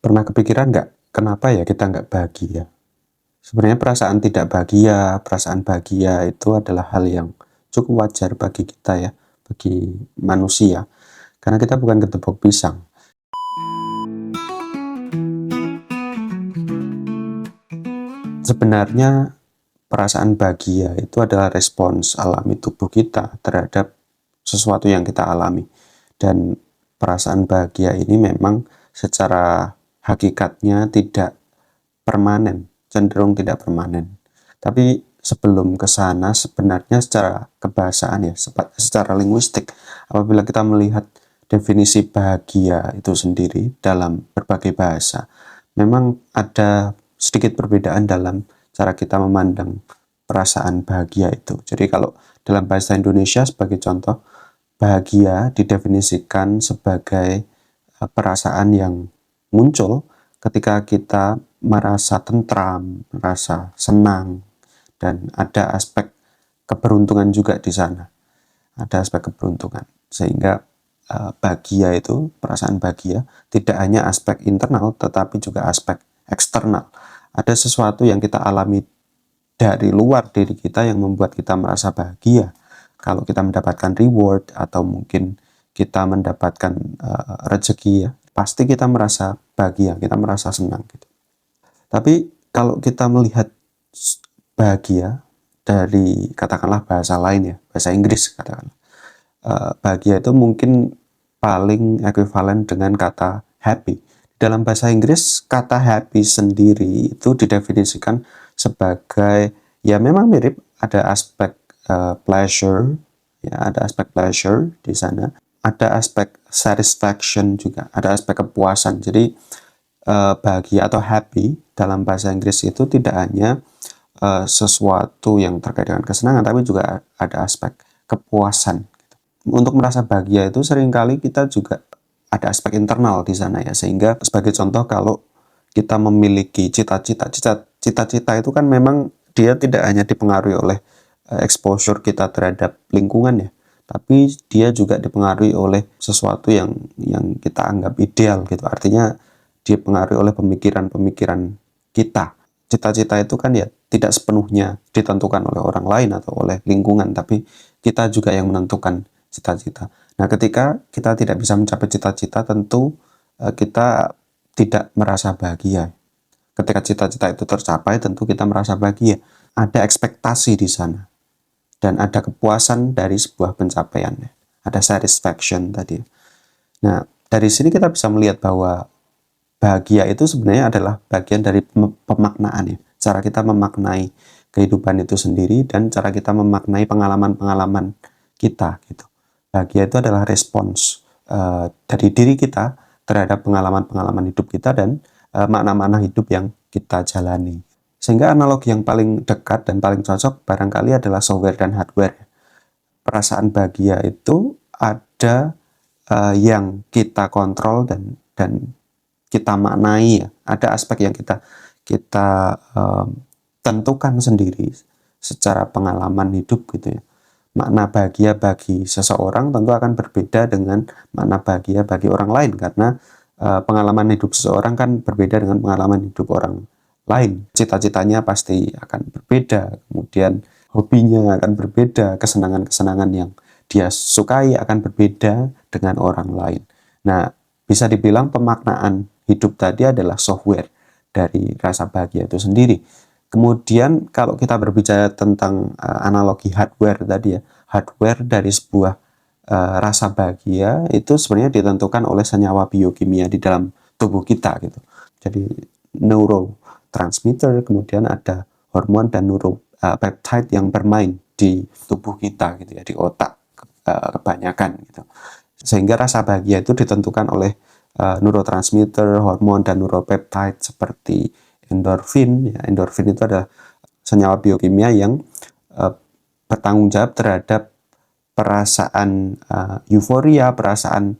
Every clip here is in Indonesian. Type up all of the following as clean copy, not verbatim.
Pernah kepikiran nggak, kenapa ya kita nggak bahagia? Sebenarnya perasaan tidak bahagia, perasaan bahagia itu adalah hal yang cukup wajar bagi kita ya, bagi manusia. Karena kita bukan ketepok pisang. Sebenarnya perasaan bahagia itu adalah respons alami tubuh kita terhadap sesuatu yang kita alami. Dan perasaan bahagia ini memang secara hakikatnya tidak permanen, cenderung tidak permanen. Tapi sebelum ke sana, sebenarnya secara kebahasaan ya, secara linguistik, apabila kita melihat definisi bahagia itu sendiri dalam berbagai bahasa, memang ada sedikit perbedaan dalam cara kita memandang perasaan bahagia itu. Jadi kalau dalam bahasa Indonesia sebagai contoh, bahagia didefinisikan sebagai perasaan yang muncul ketika kita merasa tentram, merasa senang, dan ada aspek keberuntungan juga di sana. Ada aspek keberuntungan. Sehingga bahagia itu, perasaan bahagia, tidak hanya aspek internal, tetapi juga aspek eksternal. Ada sesuatu yang kita alami dari luar diri kita yang membuat kita merasa bahagia. Kalau kita mendapatkan reward atau mungkin kita mendapatkan rezeki ya, pasti kita merasa bahagia, kita merasa senang gitu. Tapi kalau kita melihat bahagia dari katakanlah bahasa lain ya, bahasa Inggris katakanlah, bahagia itu mungkin paling ekuivalen dengan kata happy. Dalam bahasa Inggris, kata happy sendiri itu didefinisikan sebagai, ya memang mirip, ada aspek pleasure, ya ada aspek pleasure di sana, ada aspek satisfaction juga, ada aspek kepuasan. Jadi bahagia atau happy dalam bahasa Inggris itu tidak hanya sesuatu yang terkait dengan kesenangan, tapi juga ada aspek kepuasan. Untuk merasa bahagia itu seringkali kita juga ada aspek internal di sana ya, sehingga sebagai contoh kalau kita memiliki cita-cita itu kan memang dia tidak hanya dipengaruhi oleh exposure kita terhadap lingkungan ya, tapi dia juga dipengaruhi oleh sesuatu yang kita anggap ideal gitu. Artinya dipengaruhi oleh pemikiran-pemikiran kita. Cita-cita itu kan ya tidak sepenuhnya ditentukan oleh orang lain atau oleh lingkungan, tapi kita juga yang menentukan cita-cita. Nah, ketika kita tidak bisa mencapai cita-cita, tentu kita tidak merasa bahagia. Ketika cita-cita itu tercapai, tentu kita merasa bahagia. Ada ekspektasi di sana. Dan ada kepuasan dari sebuah pencapaian. Ada satisfaction tadi. Nah, dari sini kita bisa melihat bahwa bahagia itu sebenarnya adalah bagian dari pemaknaan ya. Cara kita memaknai kehidupan itu sendiri dan cara kita memaknai pengalaman-pengalaman kita gitu. Bahagia itu adalah respons dari diri kita terhadap pengalaman-pengalaman hidup kita dan makna-makna hidup yang kita jalani. Sehingga analogi yang paling dekat dan paling cocok barangkali adalah software dan hardware. Perasaan bahagia itu ada yang kita kontrol dan kita maknai ya. Ada aspek yang kita tentukan sendiri secara pengalaman hidup gitu ya. Makna bahagia bagi seseorang tentu akan berbeda dengan makna bahagia bagi orang lain, karena pengalaman hidup seseorang kan berbeda dengan pengalaman hidup orang lain. Cita-citanya pasti akan berbeda, kemudian hobinya akan berbeda, kesenangan-kesenangan yang dia sukai akan berbeda dengan orang lain. Nah, bisa dibilang pemaknaan hidup tadi adalah software dari rasa bahagia itu sendiri. Kemudian kalau kita berbicara tentang analogi hardware tadi ya, hardware dari sebuah rasa bahagia itu sebenarnya ditentukan oleh senyawa biokimia di dalam tubuh kita gitu. Jadi neurotransmitter, kemudian ada hormon dan neuropeptide yang bermain di tubuh kita gitu ya, di otak kebanyakan gitu. Sehingga rasa bahagia itu ditentukan oleh neurotransmitter, hormon dan neuropeptide seperti endorfin. Ya, endorfin itu adalah senyawa biokimia yang bertanggung jawab terhadap perasaan euforia, perasaan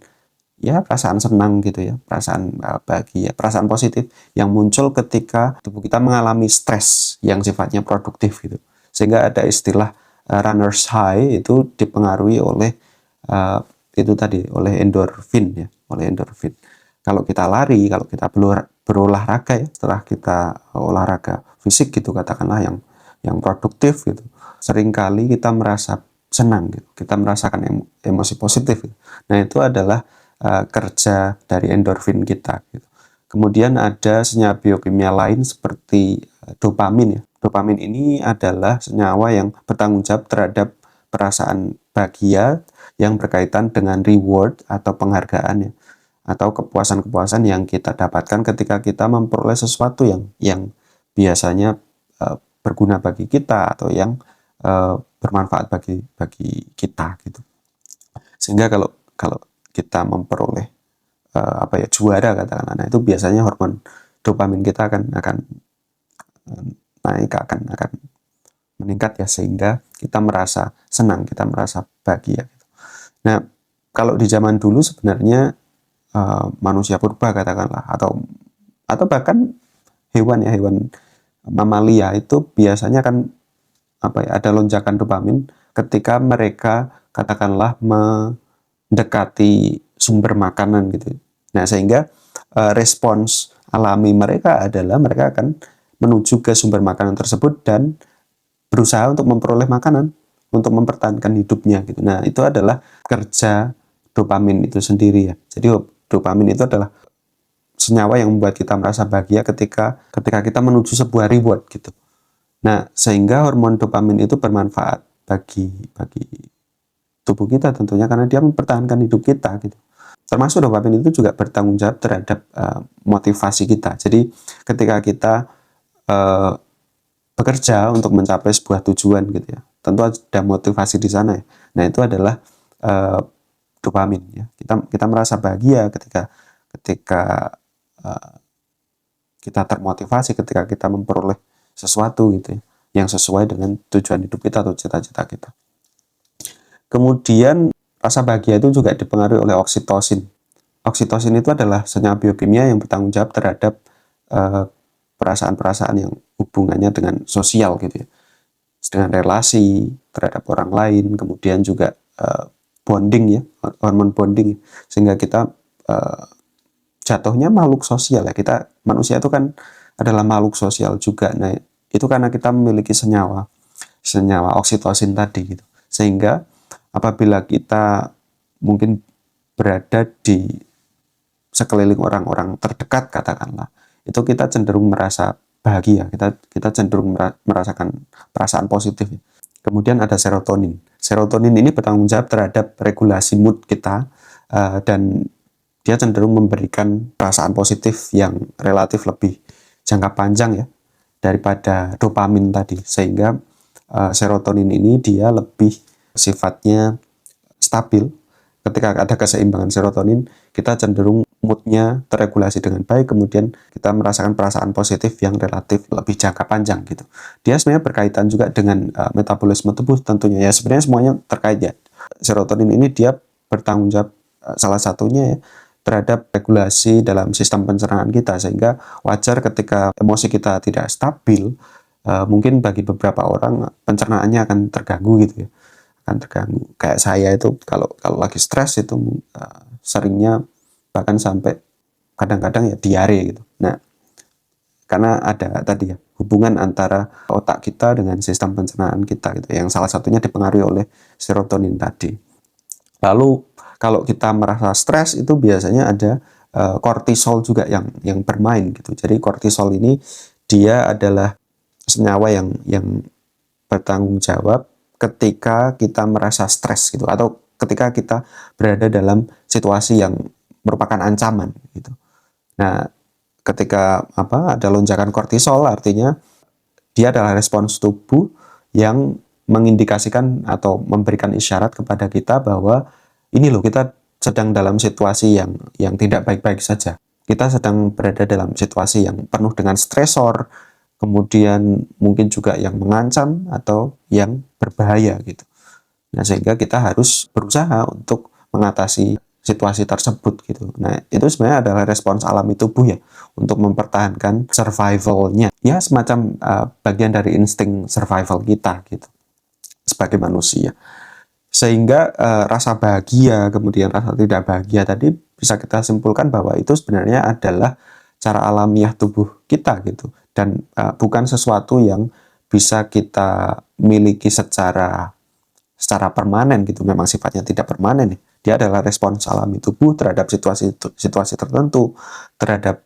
senang gitu ya, perasaan bahagia, perasaan positif yang muncul ketika tubuh kita mengalami stres yang sifatnya produktif gitu. Sehingga ada istilah runner's high itu dipengaruhi oleh itu tadi, oleh endorfin ya, oleh endorfin. Kalau kita lari, kalau kita berolahraga ya, setelah kita olahraga fisik gitu katakanlah yang produktif gitu, seringkali kita merasa senang gitu, kita merasakan emosi positif gitu. Nah itu adalah kerja dari endorfin kita gitu. Kemudian ada senyawa biokimia lain seperti dopamin ya. Dopamin ini adalah senyawa yang bertanggung jawab terhadap perasaan bahagia yang berkaitan dengan reward atau penghargaan ya, atau kepuasan-kepuasan yang kita dapatkan ketika kita memperoleh sesuatu yang biasanya berguna bagi kita atau yang bermanfaat bagi kita gitu. Sehingga kalau kalau kita memperoleh juara katakanlah, nah itu biasanya hormon dopamin kita akan naik, akan meningkat ya, sehingga kita merasa senang, kita merasa bahagia gitu. Nah kalau di zaman dulu sebenarnya manusia purba katakanlah, atau bahkan hewan ya, hewan mamalia itu biasanya kan ada lonjakan dopamin ketika mereka katakanlah mendekati sumber makanan gitu. Nah sehingga respons alami mereka adalah mereka akan menuju ke sumber makanan tersebut dan berusaha untuk memperoleh makanan untuk mempertahankan hidupnya gitu. Nah itu adalah kerja dopamin itu sendiri ya. Jadi dopamin itu adalah senyawa yang membuat kita merasa bahagia ketika kita menuju sebuah reward gitu. Nah, sehingga hormon dopamin itu bermanfaat bagi tubuh kita tentunya, karena dia mempertahankan hidup kita gitu. Termasuk dopamin itu juga bertanggung jawab terhadap motivasi kita. Jadi ketika kita bekerja untuk mencapai sebuah tujuan gitu ya, tentu ada motivasi di sana ya. Nah, itu adalah dopamin ya. Kita merasa bahagia ketika kita termotivasi, ketika kita memperoleh sesuatu gitu ya, yang sesuai dengan tujuan hidup kita atau cita-cita kita. Kemudian rasa bahagia itu juga dipengaruhi oleh oksitosin. Oksitosin itu adalah senyawa biokimia yang bertanggung jawab terhadap perasaan-perasaan yang hubungannya dengan sosial gitu ya, dengan relasi terhadap orang lain, kemudian juga bonding ya, hormon bonding, sehingga kita jatuhnya makhluk sosial ya. Kita manusia itu kan adalah makhluk sosial juga. Nah itu karena kita memiliki senyawa oksitosin tadi gitu, sehingga apabila kita mungkin berada di sekeliling orang-orang terdekat katakanlah, itu kita cenderung merasa bahagia, kita cenderung merasakan perasaan positif. Kemudian ada serotonin. Serotonin ini bertanggung jawab terhadap regulasi mood kita, dan dia cenderung memberikan perasaan positif yang relatif lebih jangka panjang ya daripada dopamin tadi, sehingga serotonin ini dia lebih sifatnya stabil. Ketika ada keseimbangan serotonin, kita cenderung moodnya terregulasi dengan baik, kemudian kita merasakan perasaan positif yang relatif lebih jangka panjang gitu. Dia sebenarnya berkaitan juga dengan metabolisme tubuh tentunya ya, sebenarnya semuanya terkait ya. Serotonin ini dia bertanggung jawab salah satunya ya terhadap regulasi dalam sistem pencernaan kita, sehingga wajar ketika emosi kita tidak stabil, mungkin bagi beberapa orang pencernaannya akan terganggu gitu ya, akan terganggu. Kayak saya itu kalau lagi stres itu seringnya bahkan sampai kadang-kadang ya diare gitu. Nah, karena ada tadi ya hubungan antara otak kita dengan sistem pencernaan kita gitu, yang salah satunya dipengaruhi oleh serotonin tadi. Lalu kalau kita merasa stres itu biasanya ada kortisol juga yang bermain gitu. Jadi kortisol ini dia adalah senyawa yang bertanggung jawab ketika kita merasa stres gitu, atau ketika kita berada dalam situasi yang merupakan ancaman gitu. Nah, ketika ada lonjakan kortisol, artinya dia adalah respons tubuh yang mengindikasikan atau memberikan isyarat kepada kita bahwa ini loh, kita sedang dalam situasi yang tidak baik-baik saja. Kita sedang berada dalam situasi yang penuh dengan stresor, kemudian mungkin juga yang mengancam atau yang berbahaya gitu. Nah, sehingga kita harus berusaha untuk mengatasi situasi tersebut gitu. Nah, itu sebenarnya adalah respons alami tubuh ya untuk mempertahankan survival-nya. Ya, semacam bagian dari insting survival kita gitu sebagai manusia. Sehingga rasa bahagia kemudian rasa tidak bahagia tadi bisa kita simpulkan bahwa itu sebenarnya adalah cara alamiah tubuh kita gitu, dan bukan sesuatu yang bisa kita miliki secara permanen gitu. Memang sifatnya tidak permanen. Dia adalah respons alami tubuh terhadap situasi tertentu, terhadap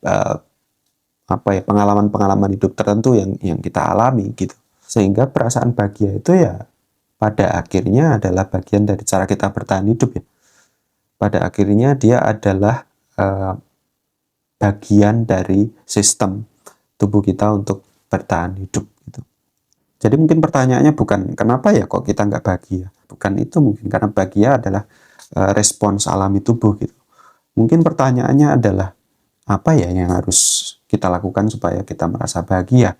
pengalaman-pengalaman hidup tertentu yang kita alami gitu. Sehingga perasaan bahagia itu ya pada akhirnya adalah bagian dari cara kita bertahan hidup ya. Pada akhirnya dia adalah bagian dari sistem tubuh kita untuk bertahan hidup gitu. Jadi mungkin pertanyaannya bukan kenapa ya kok kita nggak bahagia. Bukan itu, mungkin karena bahagia adalah respons alami tubuh gitu. Mungkin pertanyaannya adalah apa ya yang harus kita lakukan supaya kita merasa bahagia.